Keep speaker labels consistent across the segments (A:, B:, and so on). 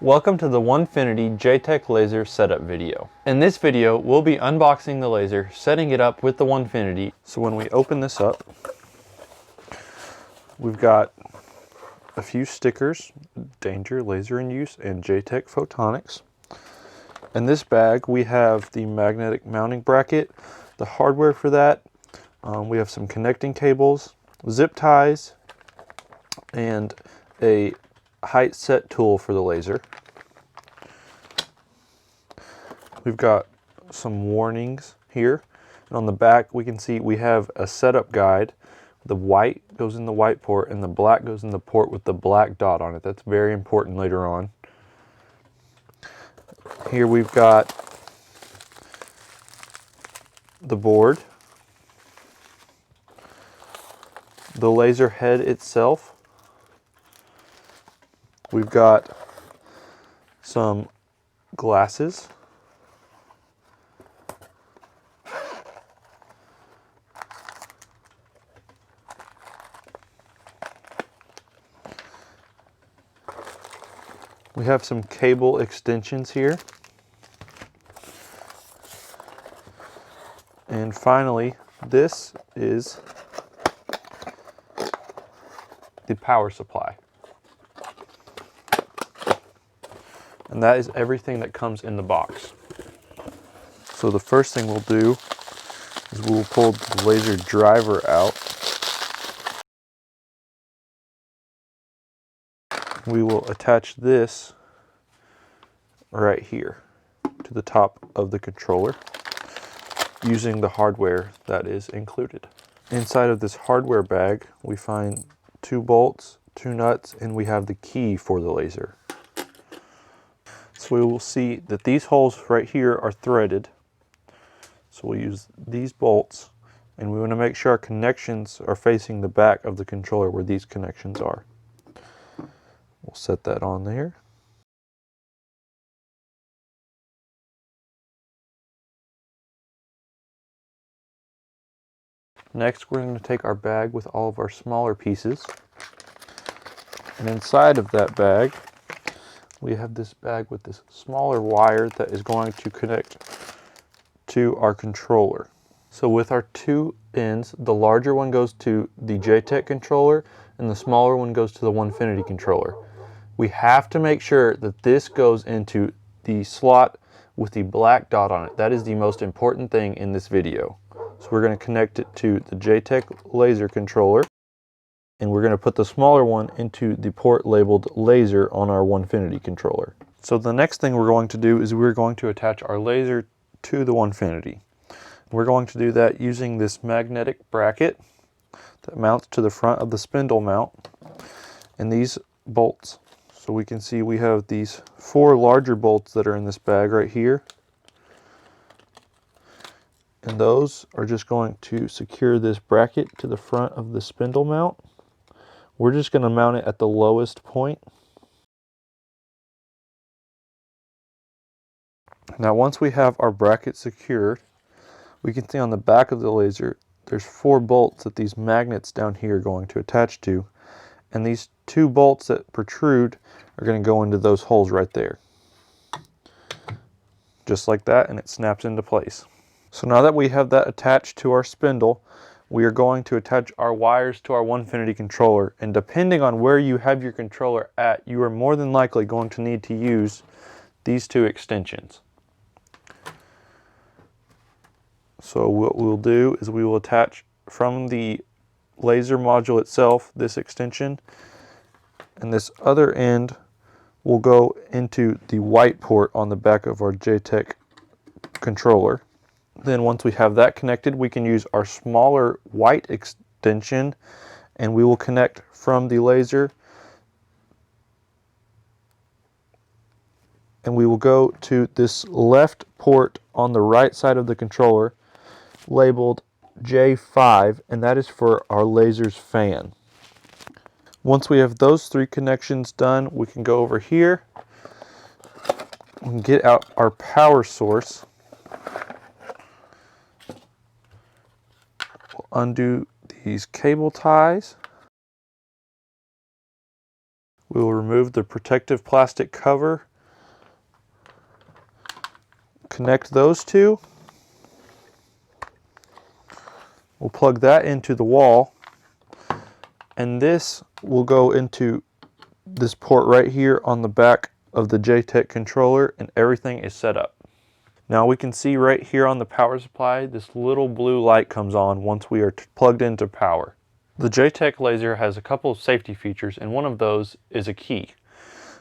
A: Welcome to the Onefinity JTech laser setup video. In this video, we'll be unboxing the laser, setting it up with the Onefinity. So when we open this up, we've got a few stickers, Danger, Laser in Use, and JTech Photonics. In this bag, we have the magnetic mounting bracket, the hardware for that. We have some connecting cables, zip ties, and a height set tool for the laser. We've got some warnings here, and on the back we can see we have a setup guide. The white goes in the white port and the black goes in the port with the black dot on it. That's very important later on. Here we've got the board, the laser head itself. We've got some glasses. We have some cable extensions here. And finally, this is the power supply. And that is everything that comes in the box. So the first thing we'll do is we'll pull the laser driver out. We will attach this right here to the top of the controller using the hardware that is included. Inside of this hardware bag, we find 2 bolts, 2 nuts, and we have the key for the laser. So we will see that these holes right here are threaded. So we'll use these bolts, and we want to make sure our connections are facing the back of the controller where these connections are. We'll set that on there. Next, we're going to take our bag with all of our smaller pieces. And inside of that bag, we have this bag with this smaller wire that is going to connect to our controller. So with our 2 ends, the larger one goes to the JTech controller and the smaller one goes to the Onefinity controller. We have to make sure that this goes into the slot with the black dot on it. That is the most important thing in this video. So we're going to connect it to the JTech laser controller, and we're going to put the smaller one into the port labeled laser on our Onefinity controller. So the next thing we're going to do is we're going to attach our laser to the Onefinity. We're going to do that using this magnetic bracket that mounts to the front of the spindle mount and these bolts. So we can see we have these 4 larger bolts that are in this bag right here. And those are just going to secure this bracket to the front of the spindle mount. We're just going to mount it at the lowest point. Now once we have our bracket secured, we can see on the back of the laser there's 4 bolts that these magnets down here are going to attach to. And these 2 bolts that protrude are going to go into those holes right there. Just like that, and it snaps into place. So now that we have that attached to our spindle, we are going to attach our wires to our Onefinity controller. And depending on where you have your controller at, you are more than likely going to need to use these 2 extensions. So what we'll do is we will attach from the laser module itself this extension, and this other end will go into the white port on the back of our JTech controller. Then once we have that connected, we can use our smaller white extension, and we will connect from the laser, and we will go to this left port on the right side of the controller labeled J5, and that is for our laser's fan. Once we have those 3 connections done, we can go over here and get out our power source. We'll undo these cable ties. We will remove the protective plastic cover connect those two. We'll plug that into the wall, and this will go into this port right here on the back of the JTech controller, and everything is set up. Now we can see right here on the power supply, this little blue light comes on once we are plugged into power. The JTech laser has a couple of safety features, and one of those is a key.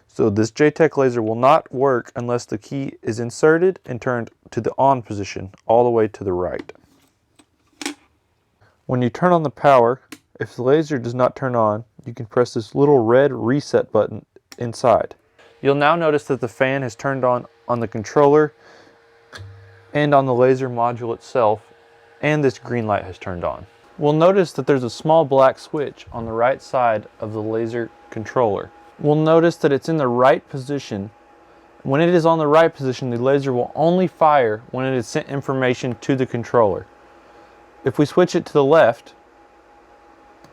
A: So this JTech laser will not work unless the key is inserted and turned to the on position all the way to the right. When you turn on the power, if the laser does not turn on, you can press this little red reset button inside. You'll now notice that the fan has turned on the controller and on the laser module itself, and this green light has turned on. We'll notice that there's a small black switch on the right side of the laser controller. We'll notice that it's in the right position. When it is on the right position, the laser will only fire when it has sent information to the controller. If we switch it to the left,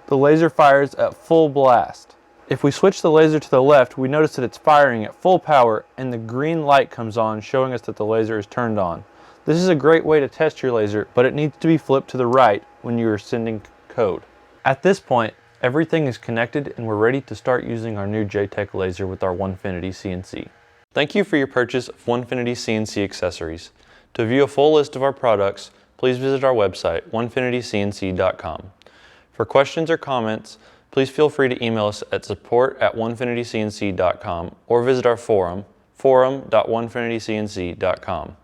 A: the laser fires at full blast. If we switch the laser to the left, we notice that it's firing at full power and the green light comes on, showing us that the laser is turned on. This is a great way to test your laser, but it needs to be flipped to the right when you are sending code. At this point, everything is connected and we're ready to start using our new JTech laser with our Onefinity CNC. Thank you for your purchase of Onefinity CNC accessories. To view a full list of our products, please visit our website, onefinitycnc.com. For questions or comments, please feel free to email us at support@onefinitycnc.com or visit our forum, forum.onefinitycnc.com.